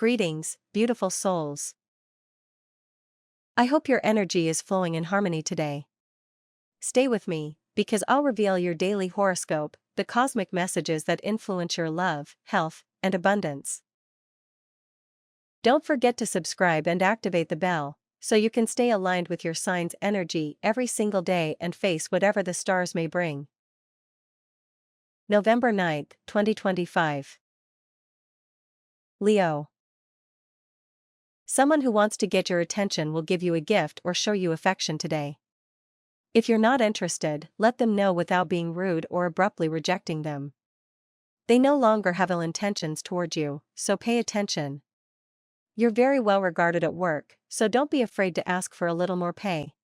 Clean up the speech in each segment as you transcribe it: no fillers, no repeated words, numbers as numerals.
Greetings, beautiful souls. I hope your energy is flowing in harmony today. Stay with me, because I'll reveal your daily horoscope, the cosmic messages that influence your love, health, and abundance. Don't forget to subscribe and activate the bell, so you can stay aligned with your sign's energy every single day and face whatever the stars may bring. November 9th, 2025. Leo. Someone who wants to get your attention will give you a gift or show you affection today. If you're not interested, let them know without being rude or abruptly rejecting them. They no longer have ill intentions toward you, so pay attention. You're very well regarded at work, so don't be afraid to ask for a little more pay.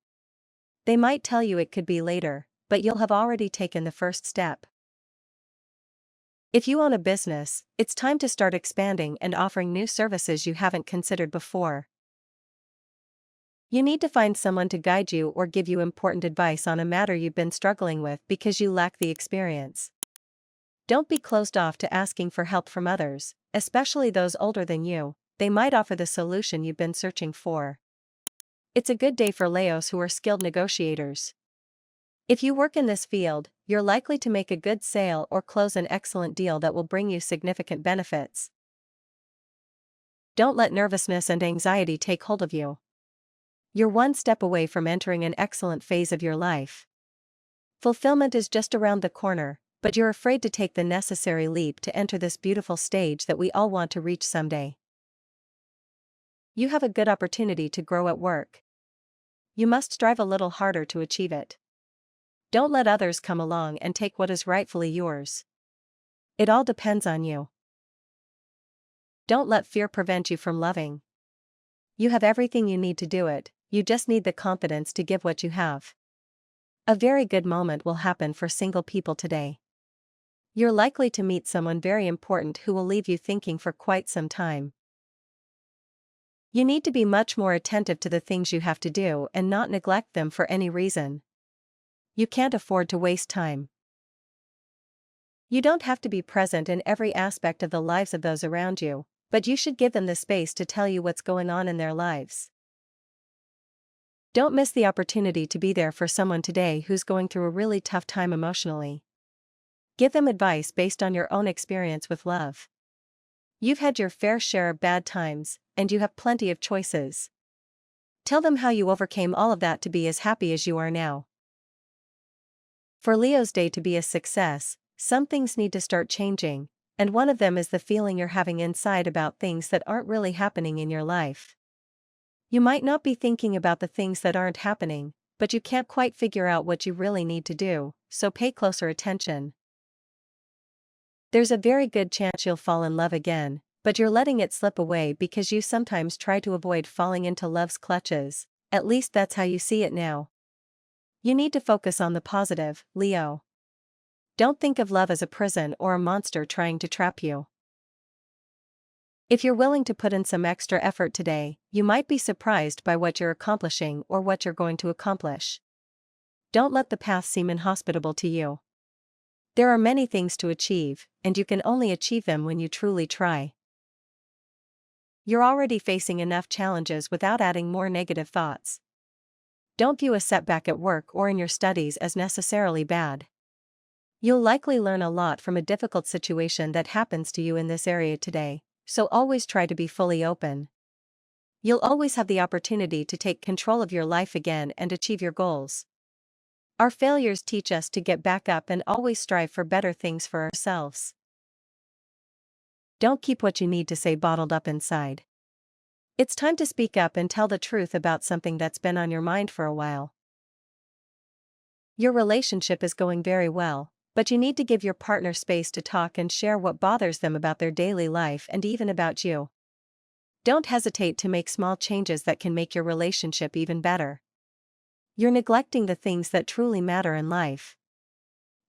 They might tell you it could be later, but you'll have already taken the first step. If you own a business, it's time to start expanding and offering new services you haven't considered before. You need to find someone to guide you or give you important advice on a matter you've been struggling with because you lack the experience. Don't be closed off to asking for help from others, especially those older than you. They might offer the solution you've been searching for. It's a good day for Leos who are skilled negotiators. If you work in this field, you're likely to make a good sale or close an excellent deal that will bring you significant benefits. Don't let nervousness and anxiety take hold of you. You're one step away from entering an excellent phase of your life. Fulfillment is just around the corner, but you're afraid to take the necessary leap to enter this beautiful stage that we all want to reach someday. You have a good opportunity to grow at work. You must strive a little harder to achieve it. Don't let others come along and take what is rightfully yours. It all depends on you. Don't let fear prevent you from loving. You have everything you need to do it, you just need the confidence to give what you have. A very good moment will happen for single people today. You're likely to meet someone very important who will leave you thinking for quite some time. You need to be much more attentive to the things you have to do and not neglect them for any reason. You can't afford to waste time. You don't have to be present in every aspect of the lives of those around you, but you should give them the space to tell you what's going on in their lives. Don't miss the opportunity to be there for someone today who's going through a really tough time emotionally. Give them advice based on your own experience with love. You've had your fair share of bad times, and you have plenty of choices. Tell them how you overcame all of that to be as happy as you are now. For Leo's day to be a success, some things need to start changing, and one of them is the feeling you're having inside about things that aren't really happening in your life. You might not be thinking about the things that aren't happening, but you can't quite figure out what you really need to do, so pay closer attention. There's a very good chance you'll fall in love again, but you're letting it slip away because you sometimes try to avoid falling into love's clutches. At least that's how you see it now. You need to focus on the positive, Leo. Don't think of love as a prison or a monster trying to trap you. If you're willing to put in some extra effort today, you might be surprised by what you're accomplishing or what you're going to accomplish. Don't let the path seem inhospitable to you. There are many things to achieve, and you can only achieve them when you truly try. You're already facing enough challenges without adding more negative thoughts. Don't view a setback at work or in your studies as necessarily bad. You'll likely learn a lot from a difficult situation that happens to you in this area today, so always try to be fully open. You'll always have the opportunity to take control of your life again and achieve your goals. Our failures teach us to get back up and always strive for better things for ourselves. Don't keep what you need to say bottled up inside. It's time to speak up and tell the truth about something that's been on your mind for a while. Your relationship is going very well, but you need to give your partner space to talk and share what bothers them about their daily life and even about you. Don't hesitate to make small changes that can make your relationship even better. You're neglecting the things that truly matter in life.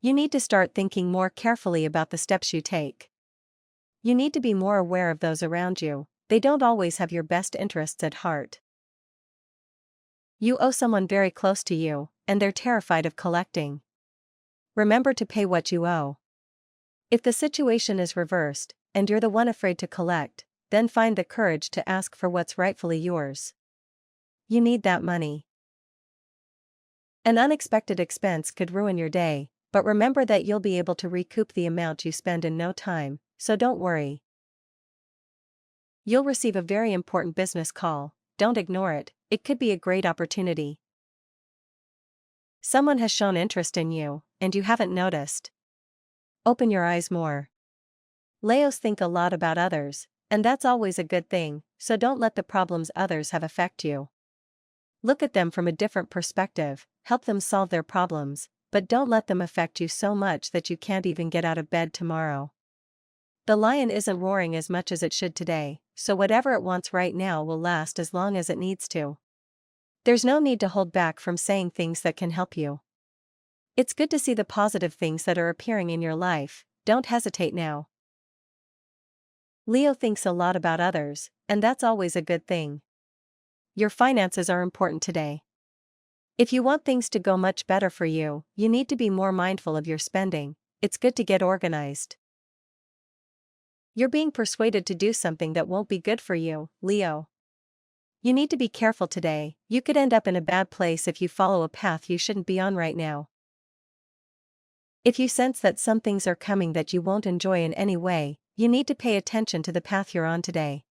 You need to start thinking more carefully about the steps you take. You need to be more aware of those around you. They don't always have your best interests at heart. You owe someone very close to you, and they're terrified of collecting. Remember to pay what you owe. If the situation is reversed, and you're the one afraid to collect, then find the courage to ask for what's rightfully yours. You need that money. An unexpected expense could ruin your day, but remember that you'll be able to recoup the amount you spend in no time, so don't worry. You'll receive a very important business call. Don't ignore it, it could be a great opportunity. Someone has shown interest in you, and you haven't noticed. Open your eyes more. Leos think a lot about others, and that's always a good thing, so don't let the problems others have affect you. Look at them from a different perspective, help them solve their problems, but don't let them affect you so much that you can't even get out of bed tomorrow. The lion isn't roaring as much as it should today, so whatever it wants right now will last as long as it needs to. There's no need to hold back from saying things that can help you. It's good to see the positive things that are appearing in your life, don't hesitate now. Leo thinks a lot about others, and that's always a good thing. Your finances are important today. If you want things to go much better for you, you need to be more mindful of your spending. It's good to get organized. You're being persuaded to do something that won't be good for you, Leo. You need to be careful today, you could end up in a bad place if you follow a path you shouldn't be on right now. If you sense that some things are coming that you won't enjoy in any way, you need to pay attention to the path you're on today.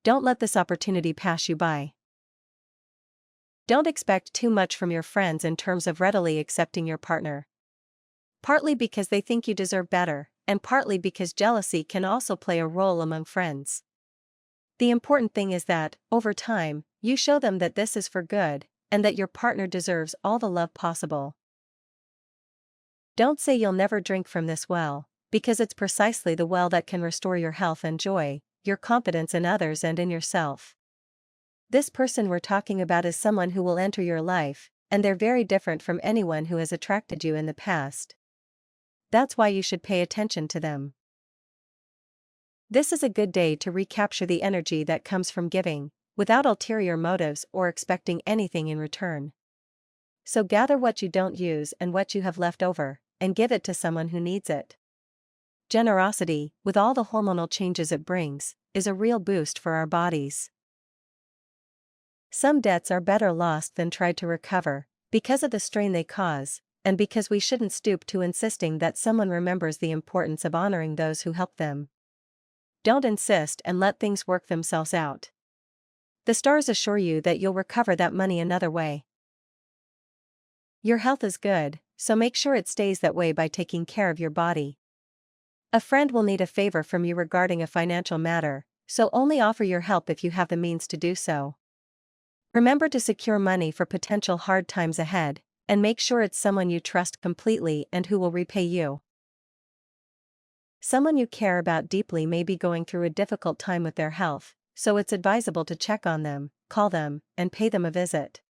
Don't let this opportunity pass you by. Don't expect too much from your friends in terms of readily accepting your partner. Partly because they think you deserve better, and partly because jealousy can also play a role among friends. The important thing is that, over time, you show them that this is for good, and that your partner deserves all the love possible. Don't say you'll never drink from this well, because it's precisely the well that can restore your health and joy, your confidence in others and in yourself. This person we're talking about is someone who will enter your life, and they're very different from anyone who has attracted you in the past. That's why you should pay attention to them. This is a good day to recapture the energy that comes from giving, without ulterior motives or expecting anything in return. So gather what you don't use and what you have left over, and give it to someone who needs it. Generosity, with all the hormonal changes it brings, is a real boost for our bodies. Some debts are better lost than tried to recover, because of the strain they cause, and because we shouldn't stoop to insisting that someone remembers the importance of honoring those who help them. Don't insist and let things work themselves out. The stars assure you that you'll recover that money another way. Your health is good, so make sure it stays that way by taking care of your body. A friend will need a favor from you regarding a financial matter, so only offer your help if you have the means to do so. Remember to secure money for potential hard times ahead, and make sure it's someone you trust completely and who will repay you. Someone you care about deeply may be going through a difficult time with their health, so it's advisable to check on them, call them, and pay them a visit.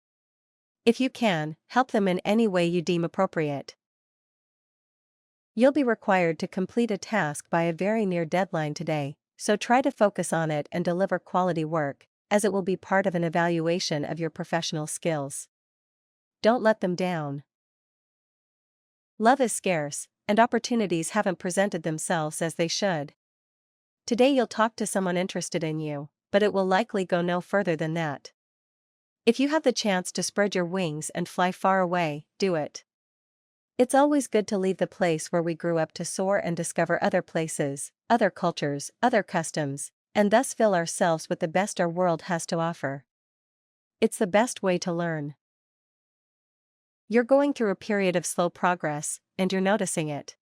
If you can, help them in any way you deem appropriate. You'll be required to complete a task by a very near deadline today, so try to focus on it and deliver quality work, as it will be part of an evaluation of your professional skills. Don't let them down. Love is scarce, and opportunities haven't presented themselves as they should. Today you'll talk to someone interested in you, but it will likely go no further than that. If you have the chance to spread your wings and fly far away, do it. It's always good to leave the place where we grew up to soar and discover other places, other cultures, other customs, and thus fill ourselves with the best our world has to offer. It's the best way to learn. You're going through a period of slow progress, and you're noticing it.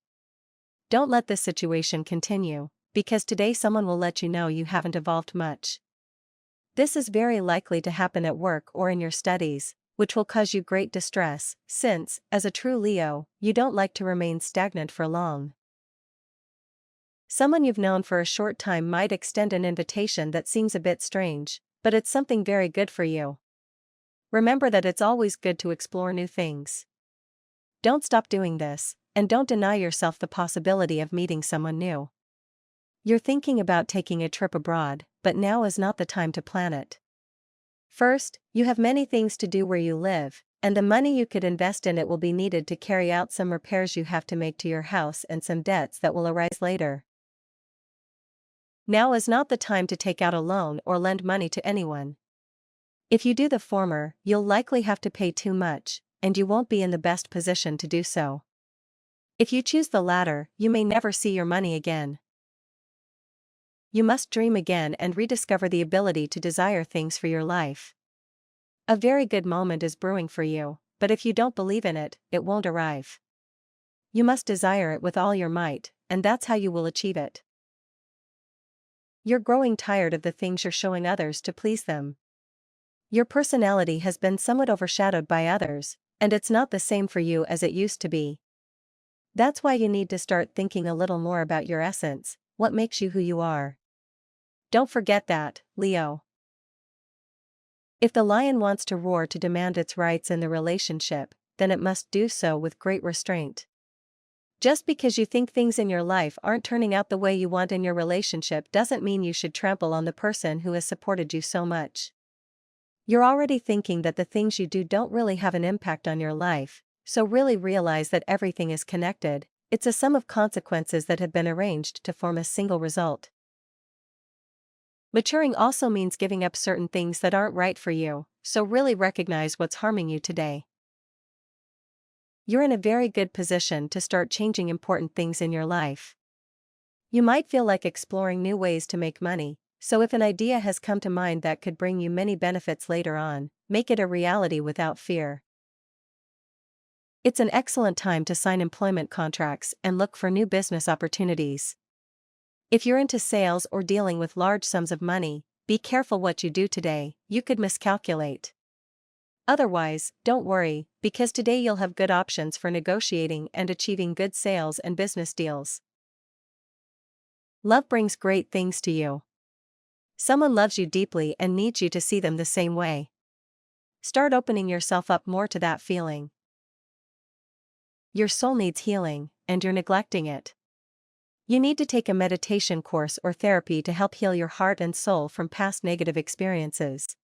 Don't let this situation continue, because today someone will let you know you haven't evolved much. This is very likely to happen at work or in your studies, which will cause you great distress, since, as a true Leo, you don't like to remain stagnant for long. Someone you've known for a short time might extend an invitation that seems a bit strange, but it's something very good for you. Remember that it's always good to explore new things. Don't stop doing this, and don't deny yourself the possibility of meeting someone new. You're thinking about taking a trip abroad, but now is not the time to plan it. First, you have many things to do where you live, and the money you could invest in it will be needed to carry out some repairs you have to make to your house and some debts that will arise later. Now is not the time to take out a loan or lend money to anyone. If you do the former, you'll likely have to pay too much, and you won't be in the best position to do so. If you choose the latter, you may never see your money again. You must dream again and rediscover the ability to desire things for your life. A very good moment is brewing for you, but if you don't believe in it, it won't arrive. You must desire it with all your might, and that's how you will achieve it. You're growing tired of the things you're showing others to please them. Your personality has been somewhat overshadowed by others, and it's not the same for you as it used to be. That's why you need to start thinking a little more about your essence, what makes you who you are. Don't forget that, Leo. If the lion wants to roar to demand its rights in the relationship, then it must do so with great restraint. Just because you think things in your life aren't turning out the way you want in your relationship doesn't mean you should trample on the person who has supported you so much. You're already thinking that the things you do don't really have an impact on your life, so really realize that everything is connected. It's a sum of consequences that have been arranged to form a single result. Maturing also means giving up certain things that aren't right for you, so really recognize what's harming you today. You're in a very good position to start changing important things in your life. You might feel like exploring new ways to make money, so if an idea has come to mind that could bring you many benefits later on, make it a reality without fear. It's an excellent time to sign employment contracts and look for new business opportunities. If you're into sales or dealing with large sums of money, be careful what you do today, you could miscalculate. Otherwise, don't worry, because today you'll have good options for negotiating and achieving good sales and business deals. Love brings great things to you. Someone loves you deeply and needs you to see them the same way. Start opening yourself up more to that feeling. Your soul needs healing, and you're neglecting it. You need to take a meditation course or therapy to help heal your heart and soul from past negative experiences.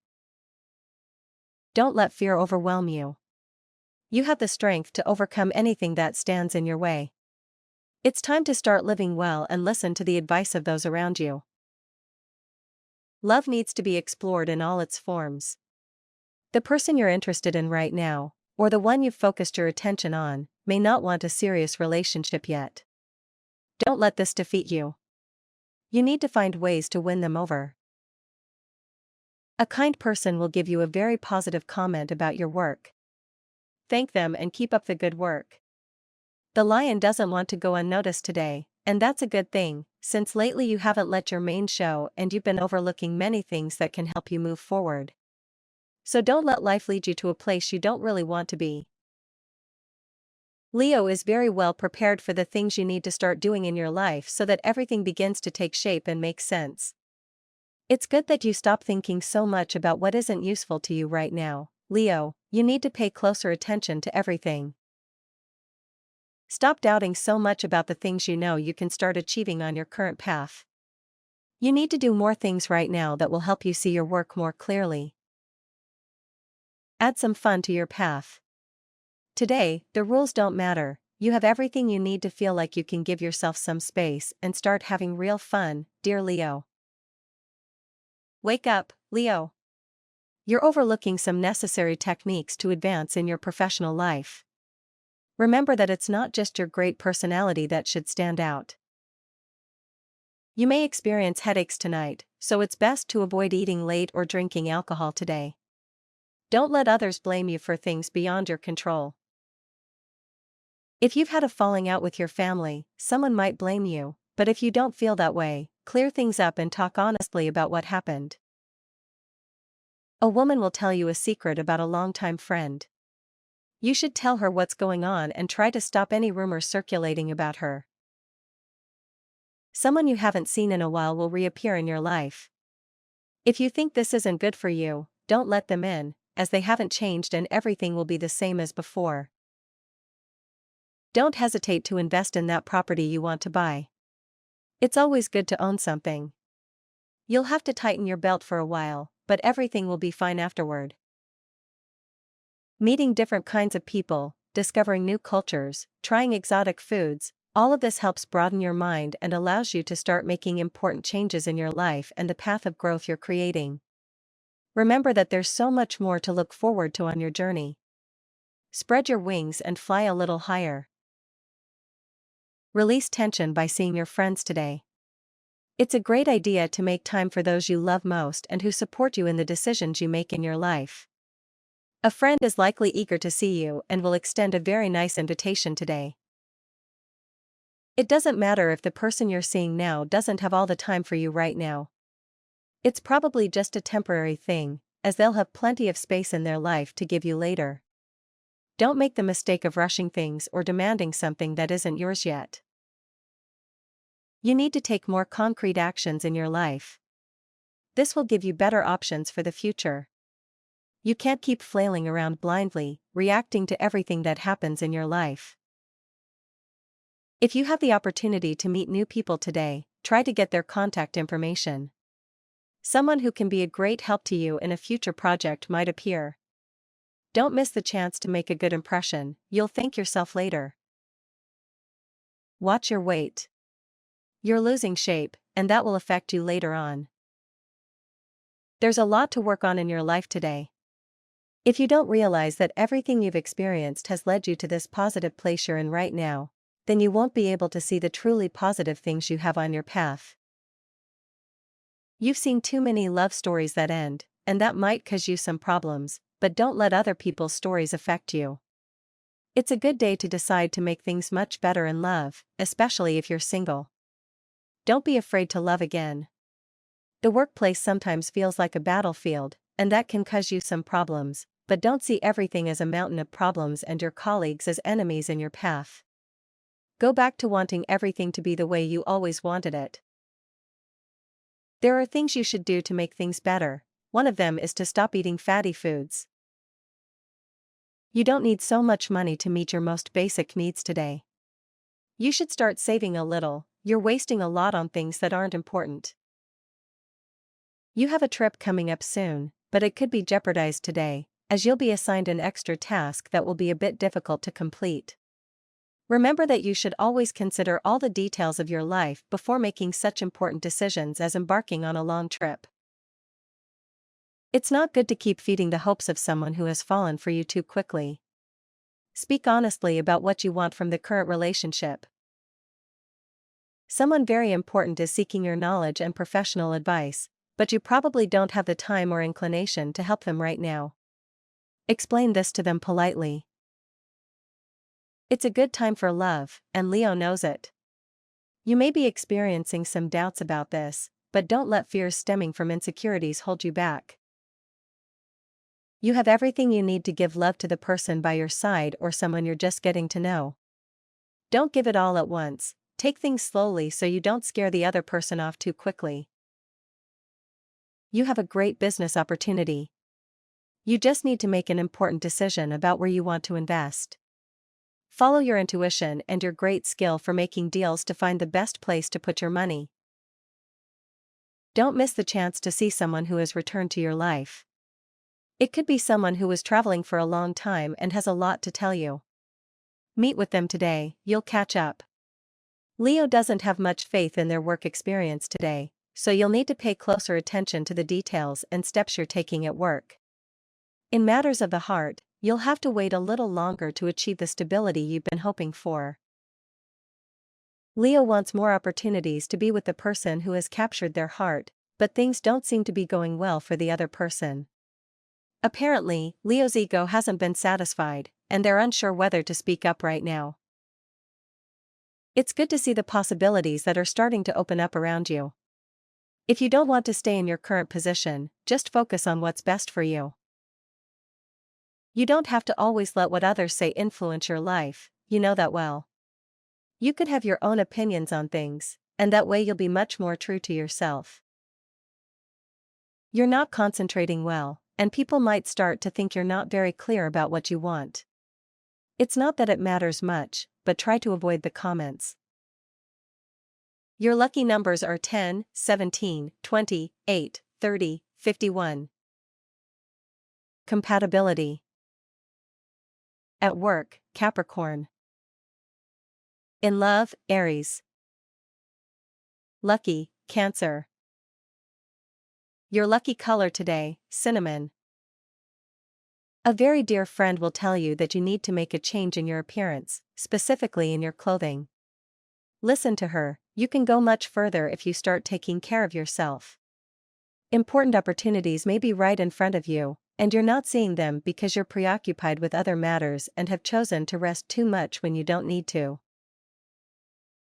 Don't let fear overwhelm you. You have the strength to overcome anything that stands in your way. It's time to start living well and listen to the advice of those around you. Love needs to be explored in all its forms. The person you're interested in right now, or the one you've focused your attention on, may not want a serious relationship yet. Don't let this defeat you. You need to find ways to win them over. A kind person will give you a very positive comment about your work. Thank them and keep up the good work. The lion doesn't want to go unnoticed today, and that's a good thing, since lately you haven't let your mane show and you've been overlooking many things that can help you move forward. So don't let life lead you to a place you don't really want to be. Leo is very well prepared for the things you need to start doing in your life so that everything begins to take shape and make sense. It's good that you stop thinking so much about what isn't useful to you right now, Leo. You need to pay closer attention to everything. Stop doubting so much about the things you know you can start achieving on your current path. You need to do more things right now that will help you see your work more clearly. Add some fun to your path. Today, the rules don't matter. You have everything you need to feel like you can give yourself some space and start having real fun, dear Leo. Wake up, Leo. You're overlooking some necessary techniques to advance in your professional life. Remember that it's not just your great personality that should stand out. You may experience headaches tonight, so it's best to avoid eating late or drinking alcohol today. Don't let others blame you for things beyond your control. If you've had a falling out with your family, someone might blame you, but if you don't feel that way, clear things up and talk honestly about what happened. A woman will tell you a secret about a longtime friend. You should tell her what's going on and try to stop any rumors circulating about her. Someone you haven't seen in a while will reappear in your life. If you think this isn't good for you, don't let them in, as they haven't changed and everything will be the same as before. Don't hesitate to invest in that property you want to buy. It's always good to own something. You'll have to tighten your belt for a while, but everything will be fine afterward. Meeting different kinds of people, discovering new cultures, trying exotic foods, All of this helps broaden your mind and allows you to start making important changes in your life and the path of growth you're creating. Remember that there's so much more to look forward to on your journey. Spread your wings and fly a little higher. Release tension by seeing your friends today. It's a great idea to make time for those you love most and who support you in the decisions you make in your life. A friend is likely eager to see you and will extend a very nice invitation today. It doesn't matter if the person you're seeing now doesn't have all the time for you right now. It's probably just a temporary thing, as they'll have plenty of space in their life to give you later. Don't make the mistake of rushing things or demanding something that isn't yours yet. You need to take more concrete actions in your life. This will give you better options for the future. You can't keep flailing around blindly, reacting to everything that happens in your life. If you have the opportunity to meet new people today, try to get their contact information. Someone who can be a great help to you in a future project might appear. Don't miss the chance to make a good impression, you'll thank yourself later. Watch your weight. You're losing shape, and that will affect you later on. There's a lot to work on in your life today. If you don't realize that everything you've experienced has led you to this positive place you're in right now, then you won't be able to see the truly positive things you have on your path. You've seen too many love stories that end, and that might cause you some problems, but don't let other people's stories affect you. It's a good day to decide to make things much better in love, especially if you're single. Don't be afraid to love again. The workplace sometimes feels like a battlefield, and that can cause you some problems, but don't see everything as a mountain of problems and your colleagues as enemies in your path. Go back to wanting everything to be the way you always wanted it. There are things you should do to make things better. One of them is to stop eating fatty foods. You don't need so much money to meet your most basic needs today. You should start saving a little. You're wasting a lot on things that aren't important. You have a trip coming up soon, but it could be jeopardized today, as you'll be assigned an extra task that will be a bit difficult to complete. Remember that you should always consider all the details of your life before making such important decisions as embarking on a long trip. It's not good to keep feeding the hopes of someone who has fallen for you too quickly. Speak honestly about what you want from the current relationship. Someone very important is seeking your knowledge and professional advice, but you probably don't have the time or inclination to help them right now. Explain this to them politely. It's a good time for love, and Leo knows it. You may be experiencing some doubts about this, but don't let fears stemming from insecurities hold you back. You have everything you need to give love to the person by your side or someone you're just getting to know. Don't give it all at once. Take things slowly so you don't scare the other person off too quickly. You have a great business opportunity. You just need to make an important decision about where you want to invest. Follow your intuition and your great skill for making deals to find the best place to put your money. Don't miss the chance to see someone who has returned to your life. It could be someone who was traveling for a long time and has a lot to tell you. Meet with them today, you'll catch up. Leo doesn't have much faith in their work experience today, so you'll need to pay closer attention to the details and steps you're taking at work. In matters of the heart, you'll have to wait a little longer to achieve the stability you've been hoping for. Leo wants more opportunities to be with the person who has captured their heart, but things don't seem to be going well for the other person. Apparently, Leo's ego hasn't been satisfied, and they're unsure whether to speak up right now. It's good to see the possibilities that are starting to open up around you. If you don't want to stay in your current position, just focus on what's best for you. You don't have to always let what others say influence your life, you know that well. You could have your own opinions on things, and that way you'll be much more true to yourself. You're not concentrating well, and people might start to think you're not very clear about what you want. It's not that it matters much, but try to avoid the comments. Your lucky numbers are 10, 17, 20, 8, 30, 51. Compatibility. At work, Capricorn. In love, Aries. Lucky, Cancer. Your lucky color today, cinnamon. A very dear friend will tell you that you need to make a change in your appearance, specifically in your clothing. Listen to her, you can go much further if you start taking care of yourself. Important opportunities may be right in front of you, and you're not seeing them because you're preoccupied with other matters and have chosen to rest too much when you don't need to.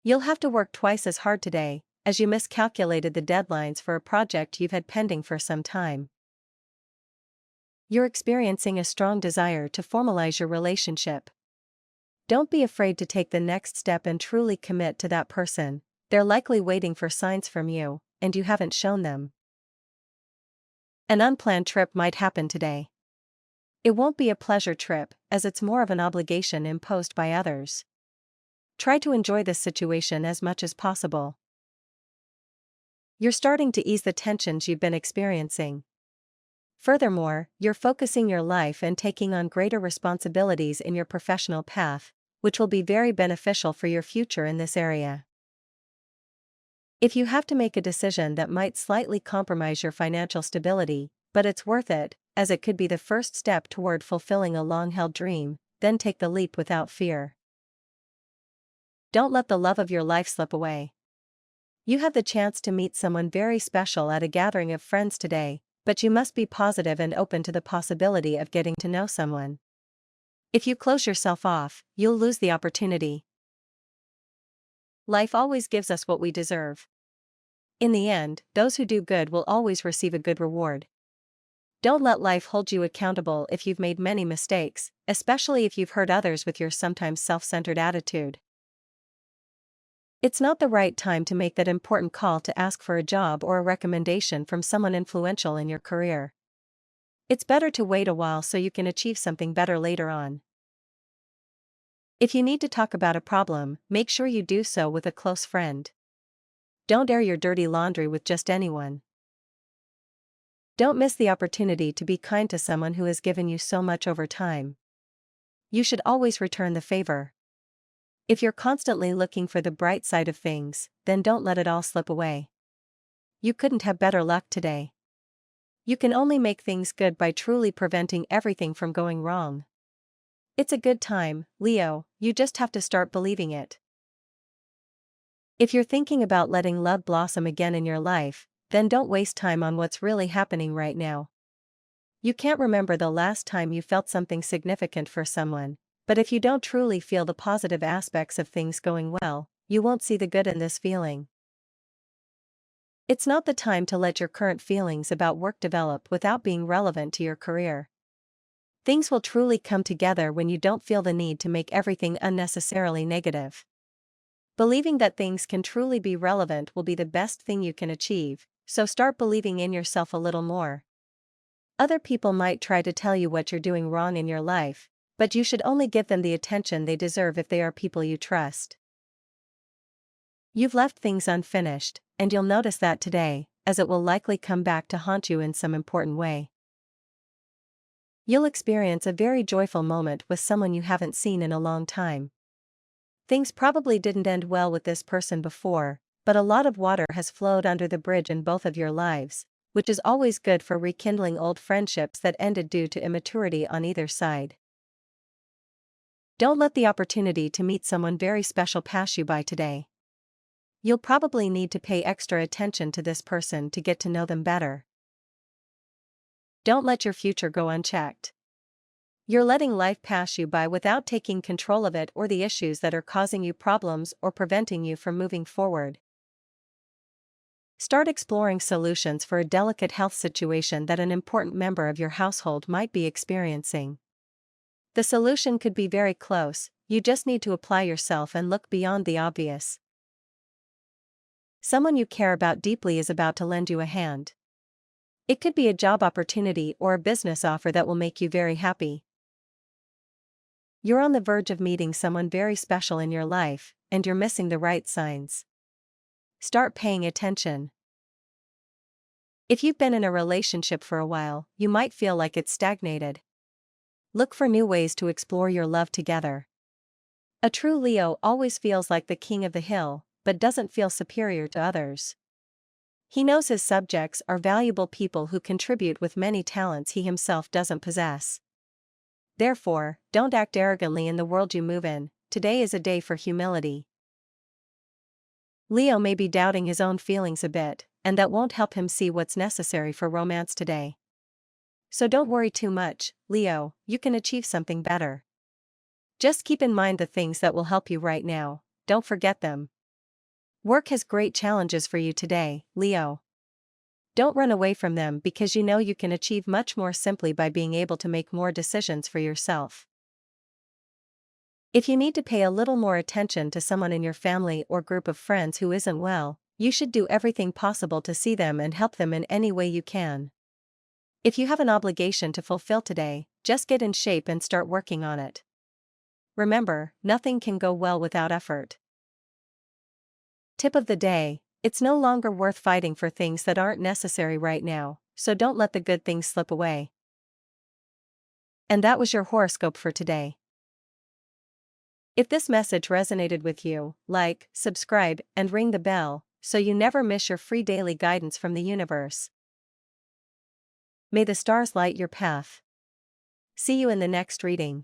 You'll have to work twice as hard today, as you miscalculated the deadlines for a project you've had pending for some time. You're experiencing a strong desire to formalize your relationship. Don't be afraid to take the next step and truly commit to that person. They're likely waiting for signs from you, and you haven't shown them. An unplanned trip might happen today. It won't be a pleasure trip, as it's more of an obligation imposed by others. Try to enjoy this situation as much as possible. You're starting to ease the tensions you've been experiencing. Furthermore, you're focusing your life and taking on greater responsibilities in your professional path, which will be very beneficial for your future in this area. If you have to make a decision that might slightly compromise your financial stability, but it's worth it, as it could be the first step toward fulfilling a long-held dream, then take the leap without fear. Don't let the love of your life slip away. You have the chance to meet someone very special at a gathering of friends today, but you must be positive and open to the possibility of getting to know someone. If you close yourself off, you'll lose the opportunity. Life always gives us what we deserve. In the end, those who do good will always receive a good reward. Don't let life hold you accountable if you've made many mistakes, especially if you've hurt others with your sometimes self-centered attitude. It's not the right time to make that important call to ask for a job or a recommendation from someone influential in your career. It's better to wait a while so you can achieve something better later on. If you need to talk about a problem, make sure you do so with a close friend. Don't air your dirty laundry with just anyone. Don't miss the opportunity to be kind to someone who has given you so much over time. You should always return the favor. If you're constantly looking for the bright side of things, then don't let it all slip away. You couldn't have better luck today. You can only make things good by truly preventing everything from going wrong. It's a good time, Leo, you just have to start believing it. If you're thinking about letting love blossom again in your life, then don't waste time on what's really happening right now. You can't remember the last time you felt something significant for someone, but if you don't truly feel the positive aspects of things going well, you won't see the good in this feeling. It's not the time to let your current feelings about work develop without being relevant to your career. Things will truly come together when you don't feel the need to make everything unnecessarily negative. Believing that things can truly be relevant will be the best thing you can achieve, so start believing in yourself a little more. Other people might try to tell you what you're doing wrong in your life, but you should only give them the attention they deserve if they are people you trust. You've left things unfinished, and you'll notice that today, as it will likely come back to haunt you in some important way. You'll experience a very joyful moment with someone you haven't seen in a long time. Things probably didn't end well with this person before, but a lot of water has flowed under the bridge in both of your lives, which is always good for rekindling old friendships that ended due to immaturity on either side. Don't let the opportunity to meet someone very special pass you by today. You'll probably need to pay extra attention to this person to get to know them better. Don't let your future go unchecked. You're letting life pass you by without taking control of it or the issues that are causing you problems or preventing you from moving forward. Start exploring solutions for a delicate health situation that an important member of your household might be experiencing. The solution could be very close, you just need to apply yourself and look beyond the obvious. Someone you care about deeply is about to lend you a hand. It could be a job opportunity or a business offer that will make you very happy. You're on the verge of meeting someone very special in your life, and you're missing the right signs. Start paying attention. If you've been in a relationship for a while, you might feel like it's stagnated. Look for new ways to explore your love together. A true Leo always feels like the king of the hill, but doesn't feel superior to others. He knows his subjects are valuable people who contribute with many talents he himself doesn't possess. Therefore, don't act arrogantly in the world you move in. Today is a day for humility. Leo may be doubting his own feelings a bit, and that won't help him see what's necessary for romance today. So don't worry too much, Leo, you can achieve something better. Just keep in mind the things that will help you right now, don't forget them. Work has great challenges for you today, Leo. Don't run away from them because you know you can achieve much more simply by being able to make more decisions for yourself. If you need to pay a little more attention to someone in your family or group of friends who isn't well, you should do everything possible to see them and help them in any way you can. If you have an obligation to fulfill today, just get in shape and start working on it. Remember, nothing can go well without effort. Tip of the day: it's no longer worth fighting for things that aren't necessary right now, so don't let the good things slip away. And that was your horoscope for today. If this message resonated with you, like, subscribe, and ring the bell, so you never miss your free daily guidance from the universe. May the stars light your path. See you in the next reading.